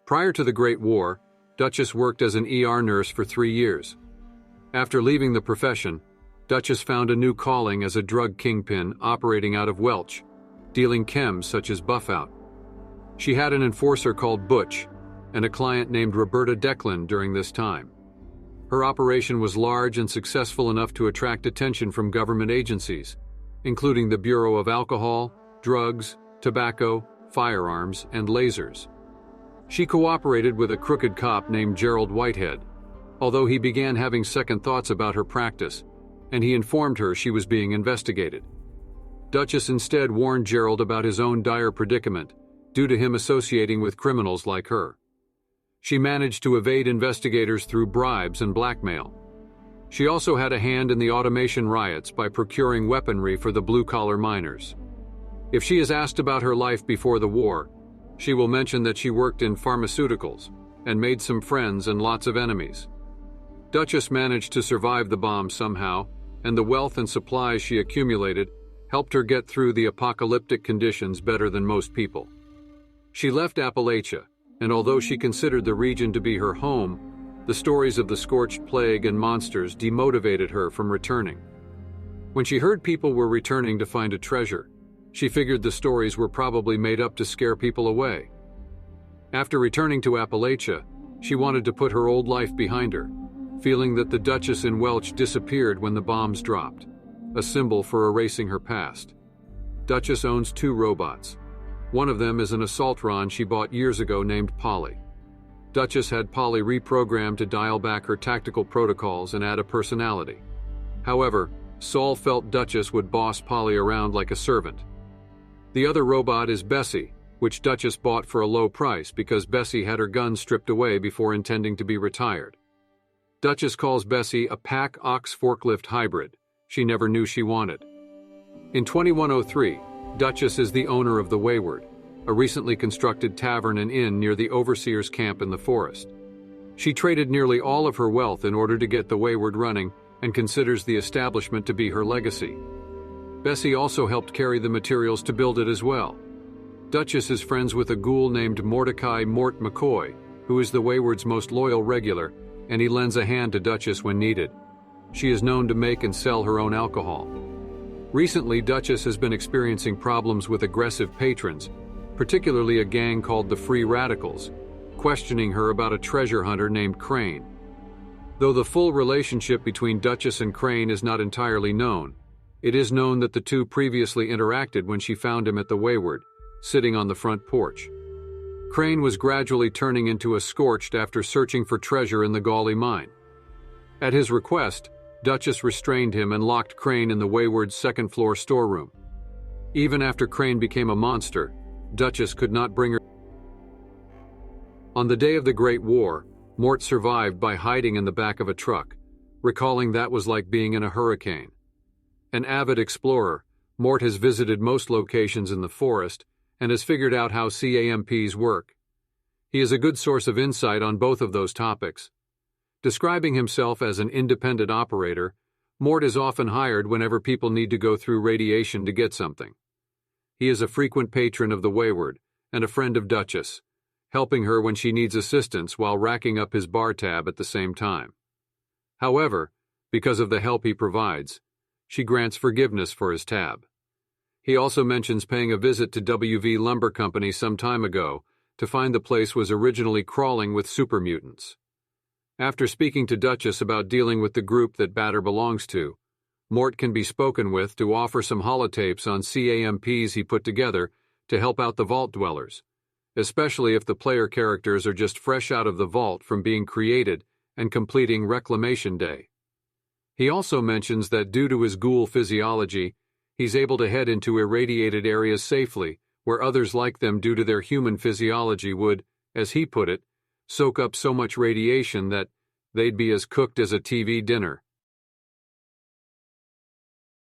Prior to the Great War, Dutchess worked as an ER nurse for 3 years. After leaving the profession, Dutchess found a new calling as a drug kingpin operating out of Welch, dealing chems such as Buffout. She had an enforcer called Butch and a client named Roberta Declan during this time. Her operation was large and successful enough to attract attention from government agencies, including the Bureau of Alcohol, Drugs, Tobacco, Firearms, and Lasers. She cooperated with a crooked cop named Gerald Whitehead, although he began having second thoughts about her practice, and he informed her she was being investigated. Dutchess instead warned Gerald about his own dire predicament due to him associating with criminals like her. She managed to evade investigators through bribes and blackmail. She also had a hand in the automation riots by procuring weaponry for the blue-collar miners. If she is asked about her life before the war, she will mention that she worked in pharmaceuticals and made some friends and lots of enemies. Dutchess managed to survive the bomb somehow, and the wealth and supplies she accumulated helped her get through the apocalyptic conditions better than most people. She left Appalachia, and although she considered the region to be her home, the stories of the scorched plague and monsters demotivated her from returning. When she heard people were returning to find a treasure, she figured the stories were probably made up to scare people away. After returning to Appalachia, she wanted to put her old life behind her, feeling that the Dutchess in Welch disappeared when the bombs dropped, a symbol for erasing her past. Dutchess owns 2 robots. One of them is an assaultron she bought years ago named Polly. Dutchess had Polly reprogrammed to dial back her tactical protocols and add a personality. However, Saul felt Dutchess would boss Polly around like a servant. The other robot is Bessie, which Dutchess bought for a low price because Bessie had her gun stripped away before intending to be retired. Dutchess calls Bessie a pack-ox forklift hybrid she never knew she wanted. In 2103, Dutchess is the owner of the Wayward, a recently constructed tavern and inn near the overseer's camp in the forest. She traded nearly all of her wealth in order to get the Wayward running and considers the establishment to be her legacy. Bessie also helped carry the materials to build it as well. Dutchess is friends with a ghoul named Mordecai Mort McCoy, who is the Wayward's most loyal regular, and he lends a hand to Dutchess when needed. She is known to make and sell her own alcohol. Recently, Dutchess has been experiencing problems with aggressive patrons, particularly a gang called the Free Radicals, questioning her about a treasure hunter named Crane. Though the full relationship between Dutchess and Crane is not entirely known, it is known that the two previously interacted when she found him at the Wayward, sitting on the front porch. Crane was gradually turning into a scorched after searching for treasure in the Gauley mine. At his request, Dutchess restrained him and locked Crane in the Wayward's second-floor storeroom. Even after Crane became a monster, Dutchess could not bring her. On the day of the Great War, Mort survived by hiding in the back of a truck, recalling that was like being in a hurricane. An avid explorer, Mort has visited most locations in the forest and has figured out how CAMPs work. He is a good source of insight on both of those topics. Describing himself as an independent operator, Mort is often hired whenever people need to go through radiation to get something. He is a frequent patron of the Wayward and a friend of Dutchess, helping her when she needs assistance while racking up his bar tab at the same time. However, because of the help he provides, she grants forgiveness for his tab. He also mentions paying a visit to WV Lumber Company some time ago to find the place was originally crawling with super mutants. After speaking to Dutchess about dealing with the group that Batter belongs to, Mort can be spoken with to offer some holotapes on CAMPs he put together to help out the Vault Dwellers, especially if the player characters are just fresh out of the vault from being created and completing Reclamation Day. He also mentions that due to his ghoul physiology, he's able to head into irradiated areas safely, where others like them due to their human physiology would, as he put it, soak up so much radiation that they'd be as cooked as a TV dinner.